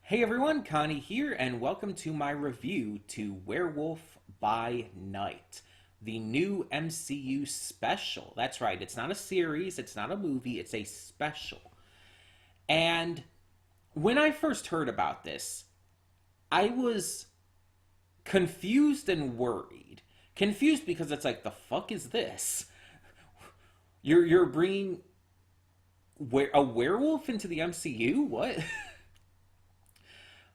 Hey everyone, Connie here, and welcome to my review to Werewolf by Night, the new MCU special. That's right, it's not a series, it's not a movie, it's a special. And when I first heard about this, I was confused and worried. Confused because it's like, the fuck is this? You're bringing a werewolf into the MCU? What?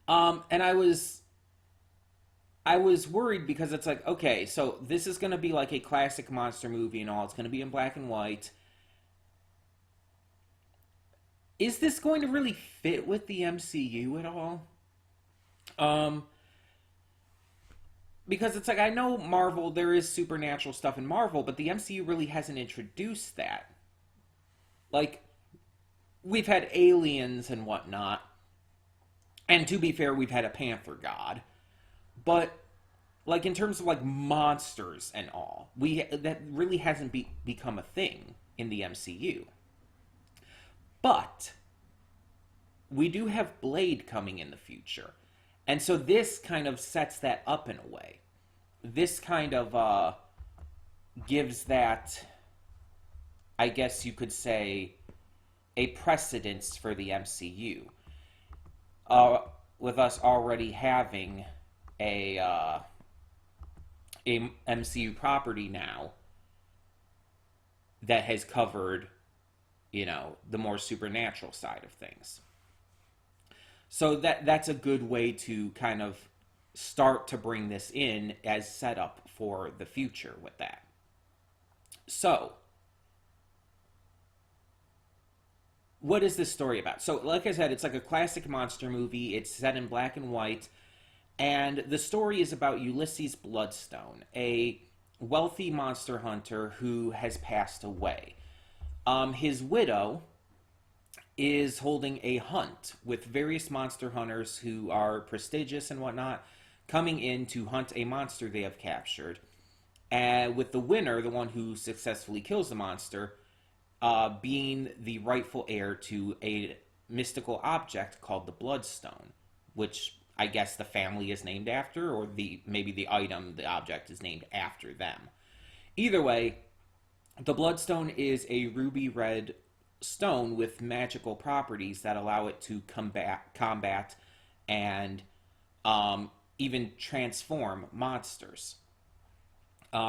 And I was worried because it's like, okay, so this is gonna be like a classic monster movie and all. It's gonna be in black and white. Is this going to really fit with the MCU at all? Um, because it's like I know Marvel, there is supernatural stuff in Marvel, but the MCU really hasn't introduced that. Like we've had aliens and whatnot, and to be fair, we've had a Panther God, but like in terms of like monsters and all, we that really hasn't become a thing in the MCU. But we do have Blade coming in the future. And so this kind of sets that up in a way. This kind of gives that, I guess you could say, a precedence for the MCU. Uh, with us already having a MCU property now that has covered, the more supernatural side of things. So that's a good way to kind of start to bring this in as setup for the future with that. So, what is this story about? So, like I said, it's like a classic monster movie. It's set in black and white. And the story is about Ulysses Bloodstone, a wealthy monster hunter who has passed away. His widow is holding a hunt with various monster hunters who are prestigious and whatnot, coming in to hunt a monster they have captured. And with the winner, the one who successfully kills the monster, being the rightful heir to a mystical object called the Bloodstone, which I guess the family is named after, or maybe the item, the object is named after them. Either way, the Bloodstone is a ruby red stone with magical properties that allow it to combat and even transform monsters.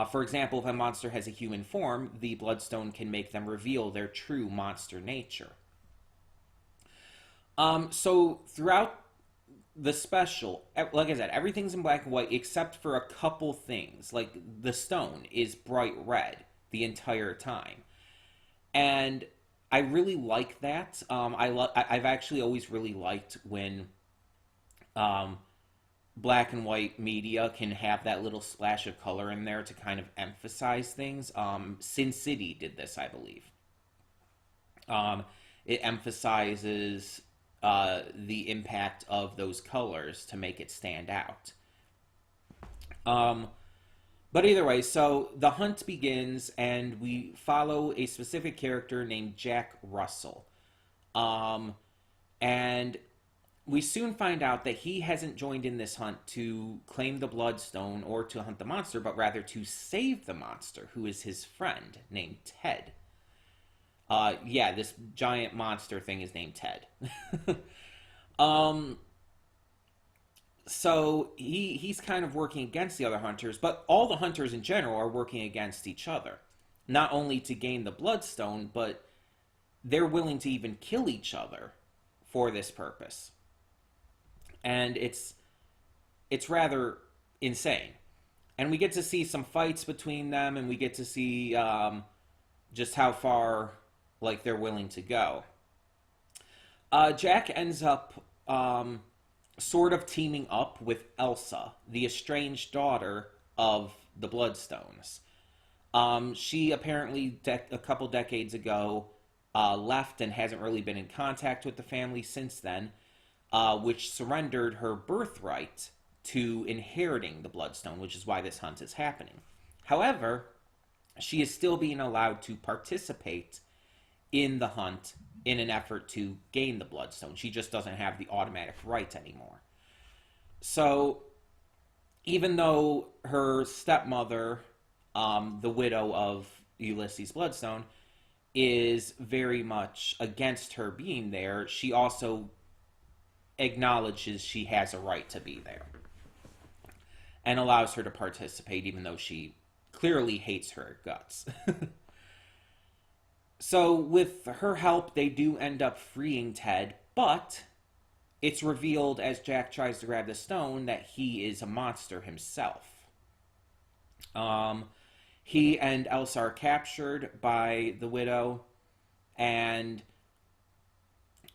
For example, if a monster has a human form, the Bloodstone can make them reveal their true monster nature. So throughout the special, like I said, everything's in black and white except for a couple things. Like the stone is bright red the entire time, and I really like that. I've actually always really liked when black and white media can have that little splash of color in there to kind of emphasize things. Sin City did this, I believe. It emphasizes the impact of those colors to make it stand out. But either way, so the hunt begins, and we follow a specific character named Jack Russell. And we soon find out that he hasn't joined in this hunt to claim the Bloodstone or to hunt the monster, but rather to save the monster, who is his friend named Ted. Yeah, this giant monster thing is named Ted. um, so he's kind of working against the other hunters, but all the hunters in general are working against each other. Not only to gain the Bloodstone, but they're willing to even kill each other for this purpose. And it's rather insane. And we get to see some fights between them, and we get to see just how far like they're willing to go. Jack ends up sort of teaming up with Elsa, the estranged daughter of the Bloodstones. She apparently, a couple decades ago, left and hasn't really been in contact with the family since then, which surrendered her birthright to inheriting the Bloodstone, which is why this hunt is happening. However, she is still being allowed to participate in the hunt in an effort to gain the Bloodstone. She just doesn't have the automatic right anymore. So even though her stepmother, the widow of Ulysses Bloodstone, is very much against her being there, she also acknowledges she has a right to be there and allows her to participate, even though she clearly hates her guts. So, with her help, they do end up freeing Ted, but it's revealed as Jack tries to grab the stone that he is a monster himself. He and Elsa are captured by the widow, and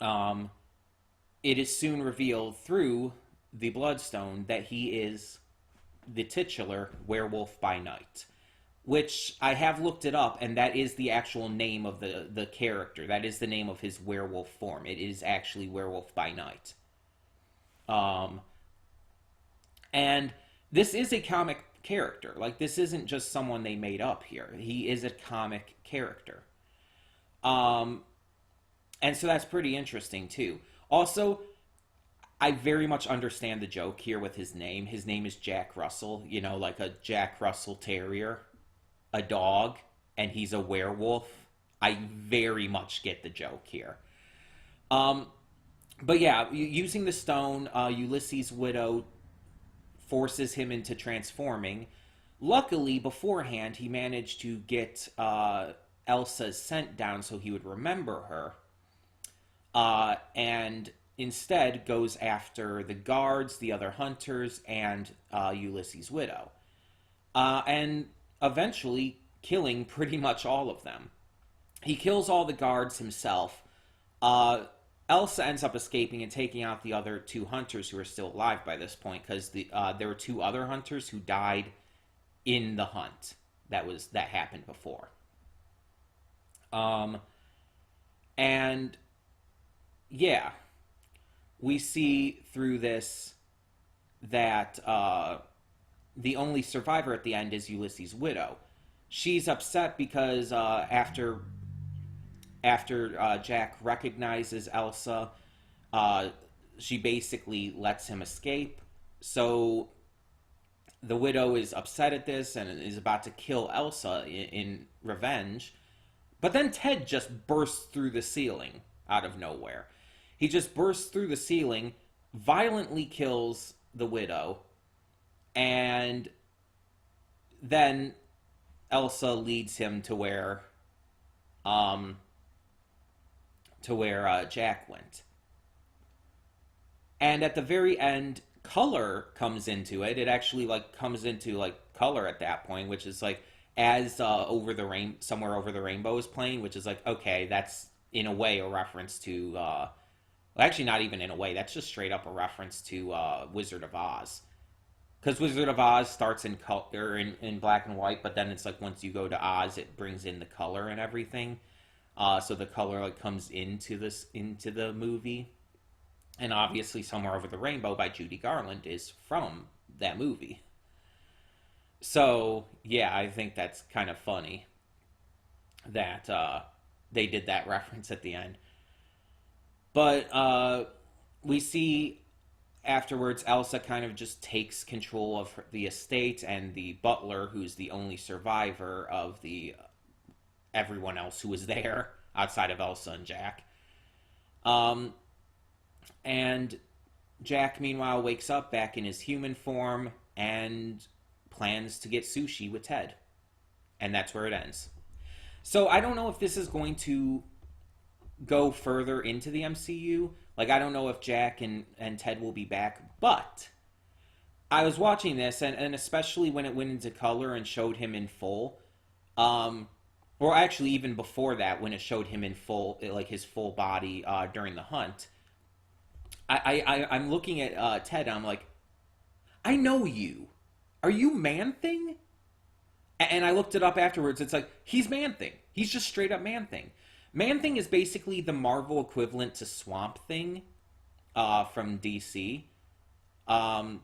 it is soon revealed through the Bloodstone that he is the titular Werewolf by Night, which I have looked it up, and that is the actual name of the character. That is the name of his werewolf form. It is actually Werewolf by Night. And this is a comic character. Like, this isn't just someone they made up here. He is a comic character. And so that's pretty interesting, too. Also, I very much understand the joke here with his name. His name is Jack Russell, you know, like a Jack Russell Terrier, a dog, and he's a werewolf. I very much get the joke here. But yeah, using the stone, Ulysses' widow forces him into transforming. Luckily, beforehand, he managed to get Elsa's scent down so he would remember her. And instead goes after the guards, the other hunters, and Ulysses' widow. And eventually killing pretty much all of them. He kills all the guards himself. Elsa ends up escaping and taking out the other two hunters who are still alive by this point, because there were two other hunters who died in the hunt that happened before. And yeah, we see through this that the only survivor at the end is Ulysses' widow. She's upset because after Jack recognizes Elsa, she basically lets him escape. So the widow is upset at this and is about to kill Elsa in revenge. But then Ted just bursts through the ceiling out of nowhere. He just bursts through the ceiling, violently kills the widow, and then Elsa leads him to where Jack went. And at the very end, color comes into it. It actually comes into color at that point, which is as somewhere over the rainbow is playing, which is okay, that's in a way a reference to actually not even in a way, that's just straight up a reference to Wizard of Oz. Because Wizard of Oz starts in color in black and white, but then it's once you go to Oz, it brings in the color and everything. So the color comes into the movie. And obviously Somewhere Over the Rainbow by Judy Garland is from that movie. So yeah, I think that's kind of funny that they did that reference at the end. But we see afterwards Elsa kind of just takes control of the estate, and the butler, who's the only survivor of everyone else who was there outside of Elsa and Jack. And Jack, meanwhile, wakes up back in his human form and plans to get sushi with Ted. And that's where it ends. So I don't know if this is going to go further into the MCU. I don't know if Jack and Ted will be back, but I was watching this, and especially when it went into color and showed him in full, or actually even before that, when it showed him in full, his full body during the hunt, I'm looking at Ted, and I'm like, I know you. Are you Man-Thing? And I looked it up afterwards. It's he's Man-Thing. He's just straight up Man-Thing. Man-Thing is basically the Marvel equivalent to Swamp Thing from DC. And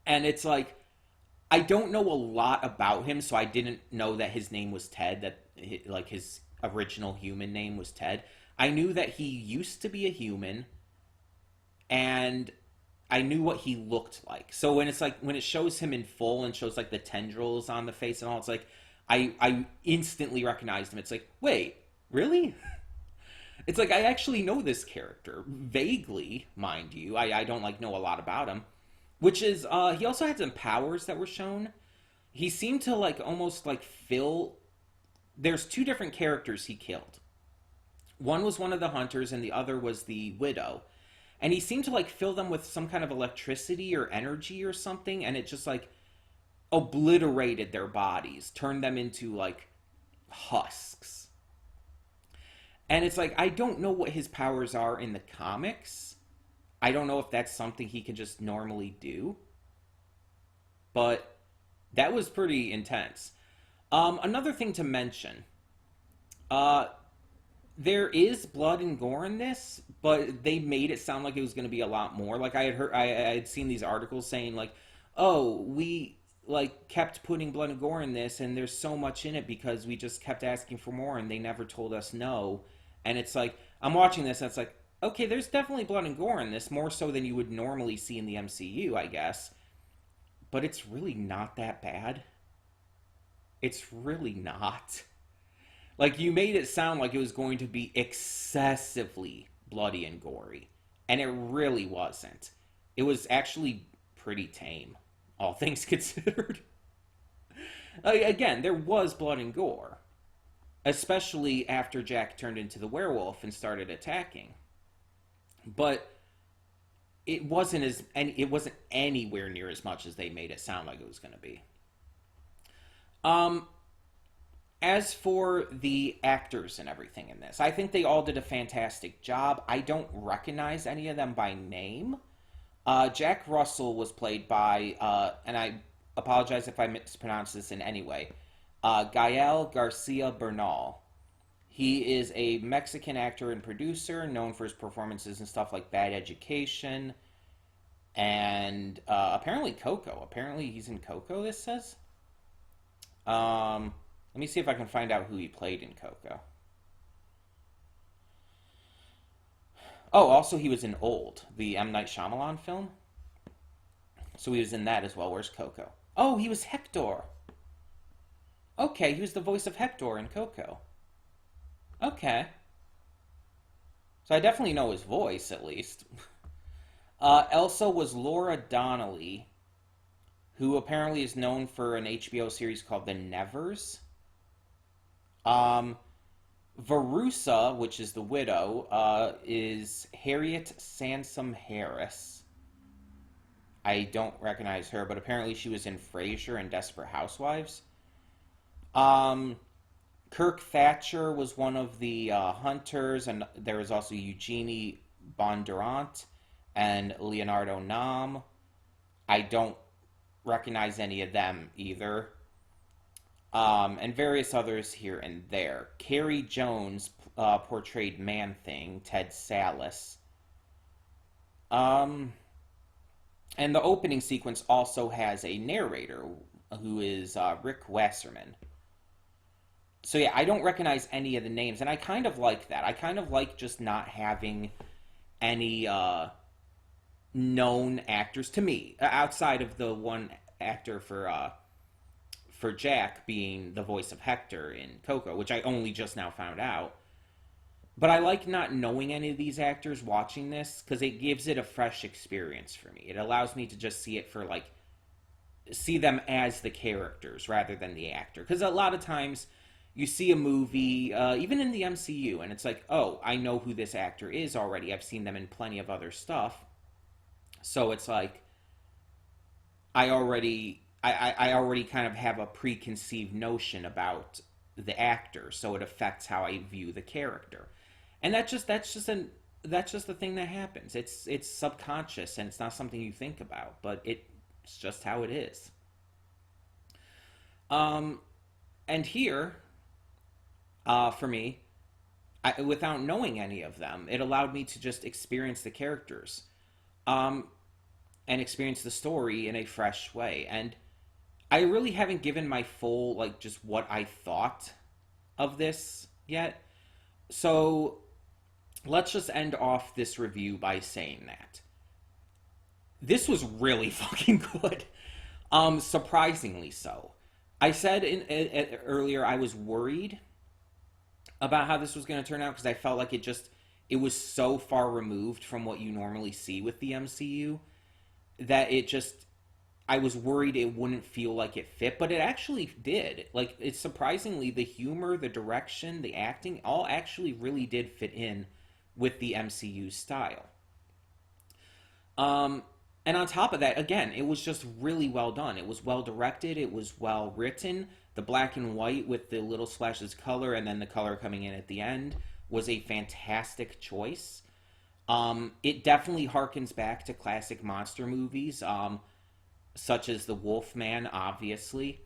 it's I don't know a lot about him, so I didn't know that his name was Ted, that his original human name was Ted. I knew that he used to be a human, and I knew what he looked like. So when it's like when it shows him in full and shows like the tendrils on the face and all, it's like I instantly recognized him. It's like, wait, really? It's like I actually know this character vaguely, mind you. I don't like know a lot about him, which is he also had some powers that were shown. He seemed to like almost like fill. There's two different characters he killed. One was one of the hunters, and the other was the widow. And he seemed to like fill them with some kind of electricity or energy or something, and it just like obliterated their bodies, turned them into like husks. And it's like I don't know what his powers are in the comics. I don't know if that's something he can just normally do. But that was pretty intense. Another thing to mention. There is blood and gore in this, but they made it sound like it was going to be a lot more. Like I had seen these articles saying like, "Oh, we like kept putting blood and gore in this, and there's so much in it because we just kept asking for more, and they never told us no." And it's like I'm watching this, and it's like, okay, there's definitely blood and gore in this, more so than you would normally see in the MCU, I guess. But it's really not that bad. It's really not. Like, you made it sound like it was going to be excessively bloody and gory. And it really wasn't. It was actually pretty tame, all things considered. Again, there was blood and gore. Especially after Jack turned into the werewolf and started attacking. But it wasn't anywhere near as much as they made it sound like it was going to be. As for the actors and everything in this, I think they all did a fantastic job. I don't recognize any of them by name. Jack Russell was played by, and I apologize if I mispronounce this in any way, Gael Garcia Bernal. He is a Mexican actor and producer known for his performances in stuff like Bad Education and apparently Coco. Apparently he's in Coco, this says. Let me see if I can find out who he played in Coco. Oh, also he was in Old, the M. Night Shyamalan film. So he was in that as well. Where's Coco? Oh, he was Hector. Okay, he was the voice of Hector in Coco. Okay. So I definitely know his voice, at least. Elsa was Laura Donnelly, who apparently is known for an HBO series called The Nevers. Verussa, which is the widow, is Harriet Sansom Harris. I don't recognize her, but apparently she was in Frasier and Desperate Housewives. Kirk Thatcher was one of the hunters, and there was also Eugenie Bondurant and Leonardo Nam. I don't recognize any of them either. And various others here and there. Carrie Jones portrayed Man-Thing, Ted Salas. And the opening sequence also has a narrator who is Rick Wasserman. So yeah, I don't recognize any of the names, and I kind of like that. I kind of like just not having any known actors to me, outside of the one actor for Jack being the voice of Hector in Coco, which I only just now found out. But I like not knowing any of these actors watching this, because it gives it a fresh experience for me. It allows me to just see it for, like, see them as the characters rather than the actor. Because a lot of times you see a movie, even in the MCU, and it's like, oh, I know who this actor is already. I've seen them in plenty of other stuff. So it's like, I already kind of have a preconceived notion about the actor, so it affects how I view the character. And that's just the thing that happens. It's subconscious, and it's not something you think about, but it's just how it is. And here, for me, without knowing any of them, it allowed me to just experience the characters, and experience the story in a fresh way. And I really haven't given my full, like, just what I thought of this yet. So let's just end off this review by saying that this was really fucking good. Surprisingly so. I said earlier I was worried about how this was going to turn out because I felt like it was so far removed from what you normally see with the MCU that I was worried it wouldn't feel like it fit, but it actually did. Like, it's surprisingly, the humor, the direction, the acting, all actually really did fit in with the MCU style. And on top of that, again, it was just really well done. It was well directed. It was well written. The black and white with the little splashes of color and then the color coming in at the end was a fantastic choice. It definitely harkens back to classic monster movies, such as The Wolfman, obviously.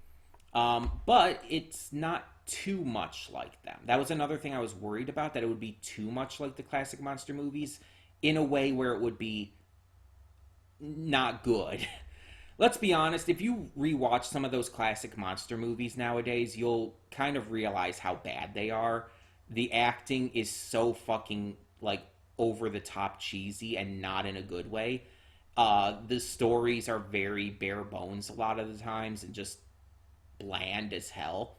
But it's not too much like them. That was another thing I was worried about, that it would be too much like the classic monster movies in a way where it would be not good. Let's be honest, if you rewatch some of those classic monster movies nowadays, you'll kind of realize how bad they are. The acting is so fucking, like, over the top cheesy and not in a good way. The stories are very bare bones a lot of the times and just bland as hell.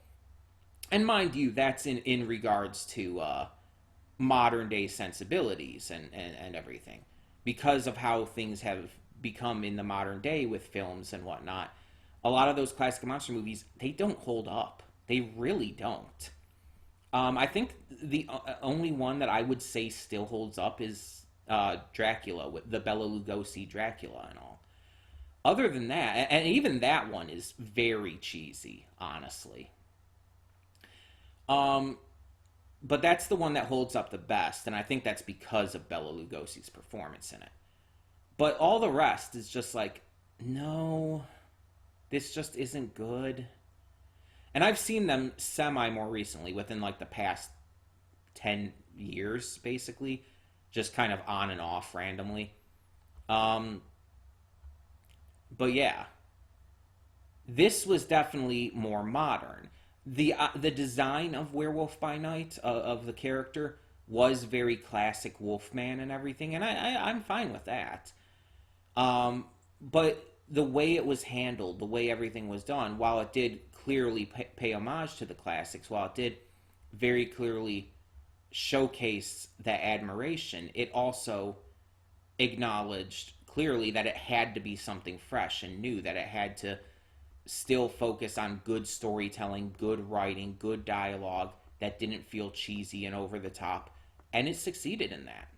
And mind you, that's in regards to modern day sensibilities and everything. Because of how things have become in the modern day with films and whatnot, a lot of those classic monster movies, they don't hold up. They really don't. I think the only one that I would say still holds up is Dracula, with the Bela Lugosi Dracula and all. Other than that, and even that one is very cheesy, honestly. But that's the one that holds up the best, and I think that's because of Bela Lugosi's performance in it. But all the rest is just like, no, this just isn't good. And I've seen them semi more recently, within like the past 10 years, basically. Just kind of on and off randomly. But yeah, this was definitely more modern. The design of Werewolf by Night, of the character, was very classic Wolfman and everything, and I'm fine with that. But the way it was handled, the way everything was done, while it did clearly pay homage to the classics, while it did very clearly showcase that admiration, it also acknowledged clearly that it had to be something fresh and new, that it had to still focus on good storytelling, good writing, good dialogue that didn't feel cheesy and over the top, and it succeeded in that.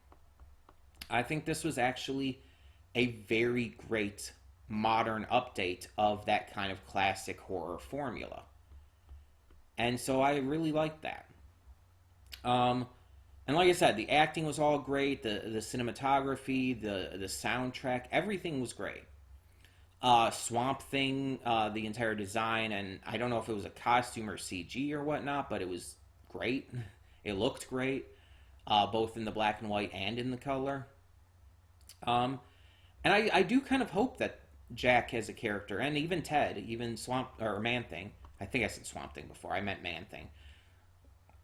I think this was actually a very great modern update of that kind of classic horror formula. And so I really liked that. And like I said, the acting was all great, the cinematography, the soundtrack, everything was great. Swamp Thing, the entire design, and I don't know if it was a costume or CG or whatnot, but it was great. It looked great, both in the black and white and in the color. And I do kind of hope that Jack as a character, and even Ted, even Swamp, or Man Thing, I think I said Swamp Thing before, I meant Man Thing.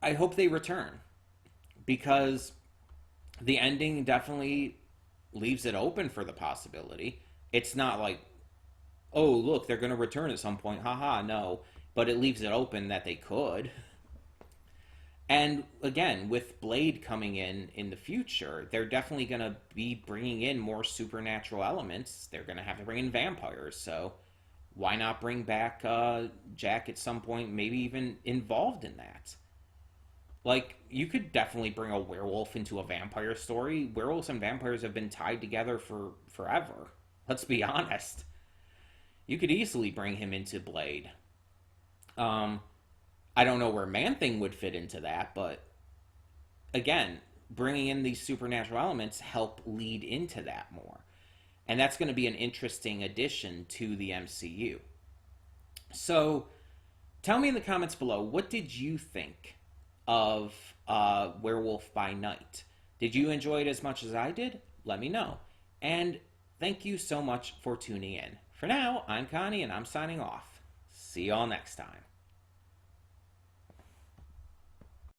I hope they return, because the ending definitely leaves it open for the possibility. It's not like, oh, look, they're going to return at some point, haha, no. But it leaves it open that they could. And again, with Blade coming in the future, they're definitely going to be bringing in more supernatural elements. They're going to have to bring in vampires, so why not bring back Jack at some point, maybe even involved in that? Like, you could definitely bring a werewolf into a vampire story. Werewolves and vampires have been tied together for forever. Let's be honest. You could easily bring him into Blade. I don't know where Man-Thing would fit into that, but again, bringing in these supernatural elements help lead into that more. And that's going to be an interesting addition to the MCU. So, tell me in the comments below, what did you think of Werewolf by Night? Did you enjoy it as much as I did? Let me know. And thank you so much for tuning in. For now, I'm Connie, and I'm signing off. See y'all next time.